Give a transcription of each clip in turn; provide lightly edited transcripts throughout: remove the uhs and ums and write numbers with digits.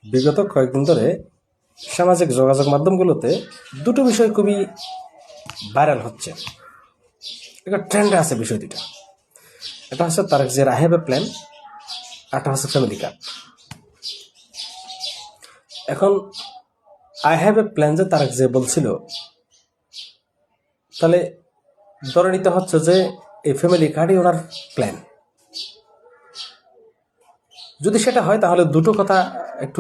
বিগত কয়েকদিন ধরে সামাজিক যোগাযোগ মাধ্যমগুলোতে দুটো বিষয় খুবই ভাইরাল হচ্ছে। একটা ট্রেন্ডে আছে বিষয় দুটা। এটা হচ্ছে তারেক জিয়ার আই হ্যাভ এ প্ল্যান, একটা হচ্ছে ফ্যামিলি কার্ড। এখন আই হ্যাভ এ প্ল্যান যে তারেক জিয়া বলছিল, তাহলে ধরে নিতে হচ্ছে যে এই ফ্যামিলি কার্ডই ওনার প্ল্যান। যদি সেটা হয় তাহলে দুটো কথা একটু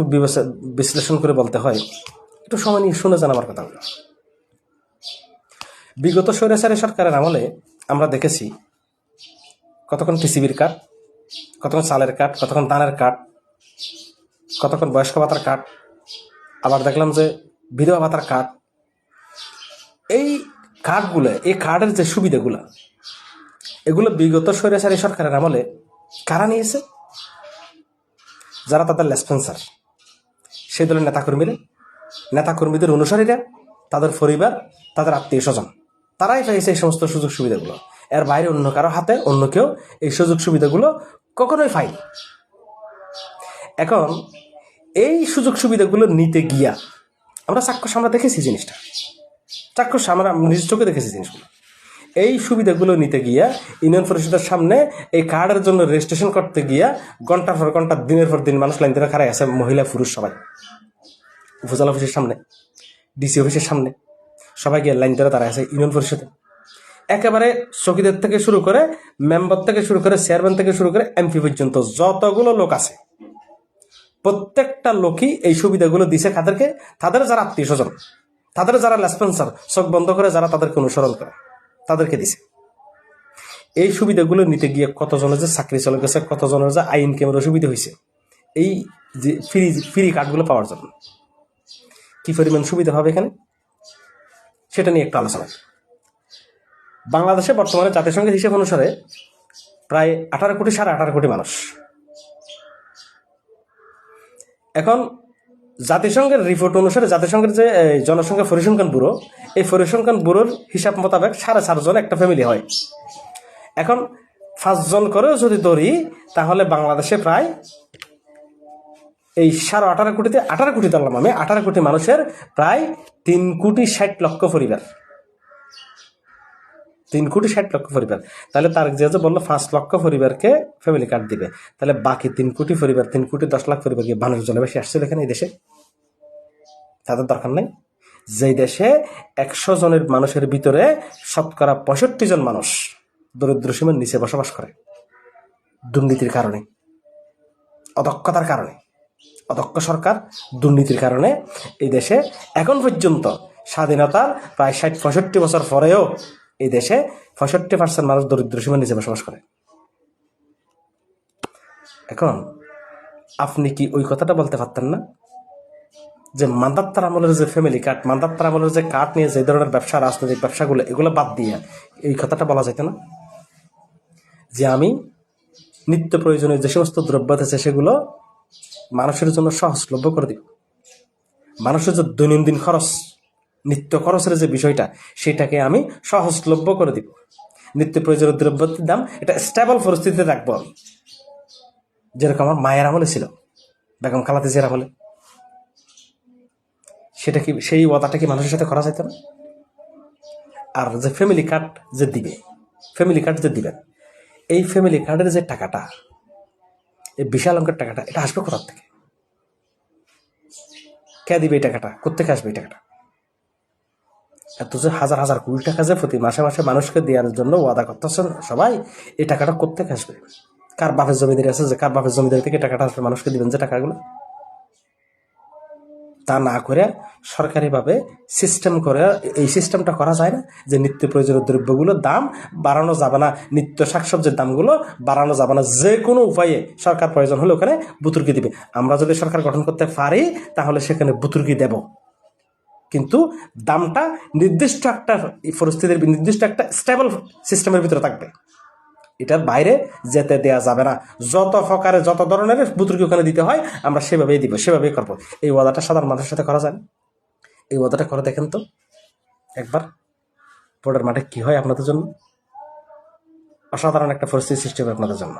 বিশ্লেষণ করে বলতে হয়। একটু সময় নিয়ে শুনে যান আমার কথাগুলো। বিগত স্বৈরাচারী সরকারের আমলে আমরা দেখেছি কতক্ষণ টিসিবির কার্ড, কতক্ষণ চালের কার্ড, কতক্ষণ ধানের কার্ড, কতক্ষণ বয়স্ক ভাতার কার্ড, আবার দেখলাম যে বিধবা ভাতার কার্ড। এই কার্ডগুলো, এই কার্ডের যে সুবিধাগুলো, এগুলো বিগত স্বৈরাচারী সরকারের আমলে কারা নিয়েছে? যারা তাদের লেসপেন্সার, সেই দলের নেতাকর্মীদের অনুসারীরা, তাদের পরিবার, তাদের আত্মীয় স্বজন, তারাই পেয়েছে এই সমস্ত সুযোগ সুবিধাগুলো। এর বাইরে অন্য কারো হাতে অন্য কেউ এই সুযোগ সুবিধাগুলো কখনোই পায়নি। এখন এই সুযোগ সুবিধাগুলো নিতে গিয়া আমরা চাক্ষুষ আমরা দেখেছি জিনিসটা, চাক্ষুষ আমরা নিজ চোখে দেখেছি জিনিসগুলো। এই সুবিধাগুলো নিতে গিয়া ইউনিয়ন পরিষদের সামনে এই কার্ডের জন্য রেজিস্ট্রেশন করতে গিয়া ঘন্টার পর ঘন্টা, দিনের পর দিন মানুষ লাইন ধরে খাড়াই আছে, মহিলা পুরুষ সবাই। উপজেলা অফিসের সামনে, ডিসি অফিসের সামনে সবাই গিয়ে লাইন ধরে দাঁড়ায় আছে ইউনিয়ন পরিষদে। একেবারে চকিদার থেকে শুরু করে, মেম্বার থেকে শুরু করে, চেয়ারম্যান থেকে শুরু করে এমপি পর্যন্ত যতগুলো লোক আছে, প্রত্যেকটা লোকই এই সুবিধাগুলো দিছে কাদেরকে? তাদের যারা আত্মীয় স্বজন, তাদের যারা লেসপেন্সার, চোখ বন্ধ করে যারা তাদেরকে অনুসরণ করে, তাদেরকে দিছে। এই সুবিধাগুলো নিতে গিয়ে কতজনের যে চাকরি চলে গেছে, কতজনের যে আইন কেমন সুবিধা হয়েছে এই যে ফ্রি কার্ডগুলো পাওয়ার জন্য। কি পরিমাণ সুবিধা হবে এখানে, সেটা নিয়ে একটু আলোচনা। বাংলাদেশে বর্তমানে জাতিসংঘের হিসেব অনুসারে প্রায় 18 কোটি, 18.5 কোটি মানুষ। এখন জাতিসংঘের রিপোর্ট অনুসারে, জাতিসংঘের যে জনসংখ্যা পরিসংখ্যান ব্যুরো, এই পরিসংখ্যান ব্যুরোর হিসাব মোতাবেক 4.5 জন একটা ফ্যামিলি হয়। এখন 5 জন করেও যদি ধরি, তাহলে বাংলাদেশে প্রায় এই 18.5 কোটিতে 18 কোটি ধরলাম আমি, 18 কোটি মানুষের প্রায় 3,60,00,000 পরিবার, 3,60,00,000 পরিবার। তাহলে তার যে বললো 5 লক্ষ পরিবারকে ফ্যামিলি কার্ড দিবে, তাহলে বাকি 3 কোটি পরিবার, 3,10,00,000 পরিবার কি মানুষ জনে বেশি আসছে এখানে এই দেশে? তাদের দরকার নেই। যেই দেশে 100 জনের মানুষের ভিতরে শতকরা 65 জন মানুষ দরিদ্র সীমার নিচে বসবাস করে, দুর্নীতির কারণে, অদক্ষতার কারণে, অদক্ষ সরকার, দুর্নীতির কারণে এই দেশে এখন পর্যন্ত স্বাধীনতার প্রায় 60-65 বছর পরেও এই দেশে 65% মানুষ দরিদ্র সীমার নিচে বসবাস করে। এখন আপনি কি ওই কথাটা বলতে পারতেন না যে মান্দাত্তার আমলের যে ফ্যামিলি কার্ড, মান্দাত্তার আমলের যে কার্ড নিয়ে যে ধরনের ব্যবসা, রাজনৈতিক ব্যবসাগুলো, এগুলো বাদ দিয়ে এই কথাটা বলা যেত না যে আমি নিত্য প্রয়োজনীয় যে সমস্ত দ্রব্য আছে সেগুলো মানুষের জন্য সহজলভ্য করে দিব। মানুষের যে দৈনন্দিন খরচ, নিত্য খরচের যে বিষয়টা, সেটাকে আমি সহজলভ্য করে দিব। নিত্য প্রয়োজনীয় দ্রব্যের দাম এটা স্টেবল পরিস্থিতিতে রাখবো আমি, যেরকম আমার মায়ের আমলে ছিল, বেগম খালেদা জিয়ার আমলে। সেটা কি, সেই ওয়াদাটা কি মানুষের সাথে করা যেত না? আর যে ফ্যামিলি কার্ড যে দিবে, ফ্যামিলি কার্ড যে দিবেন, এই ফ্যামিলি কার্ডের যে টাকাটা, এই বিশাল অঙ্কের টাকাটা, এটা আসবে কোথা থেকে? কে দিবে এই টাকাটা? কোথেকে আসবে এই টাকাটা? এত যে হাজার হাজার কোটি টাকা যে প্রতি মাসে মাসে মানুষকে দেওয়ার জন্য ওয়াদা করতেছেন সবাই, এই টাকাটা কোথেকে আসবে? কার বাপের জমিদারি আছে যে কার বাপের জমিদারি থেকে টাকাটা আসবে মানুষকে দিবেন যে টাকাগুলো? তা না করে সরকারিভাবে সিস্টেম করে, এই সিস্টেমটা করা যায় না যে নিত্য প্রয়োজনীয় দ্রব্যগুলোর দাম বাড়ানো যাবে না, নিত্য শাকসবজির দামগুলো বাড়ানো যাবে না, যে কোনো উপায়ে সরকার প্রয়োজন হলে ওখানে বুতুর্কি দিবে। আমরা যদি সরকার গঠন করতে পারি তাহলে সেখানে বুতুর্কি দেব, কিন্তু দামটা নির্দিষ্ট একটা পরিস্থিতির, নির্দিষ্ট একটা স্টেবল সিস্টেমের ভিতরে থাকবে। এটার বাইরে যেতে দেয়া যাবে না। যত প্রকারে যত ধরনের বুতুর্কি ওখানে দিতে হয় আমরা সেভাবেই দিব, সেভাবেই করবো। এই ওয়াদাটা সাধারণ মানুষের সাথে করা যায় না? এই ওয়াদাটা করে দেখেন তো একবার, ভোটের মাঠে কি হয় আপনাদের জন্য। অসাধারণ একটা পরিস্থিতি সৃষ্টি হবে আপনাদের জন্য।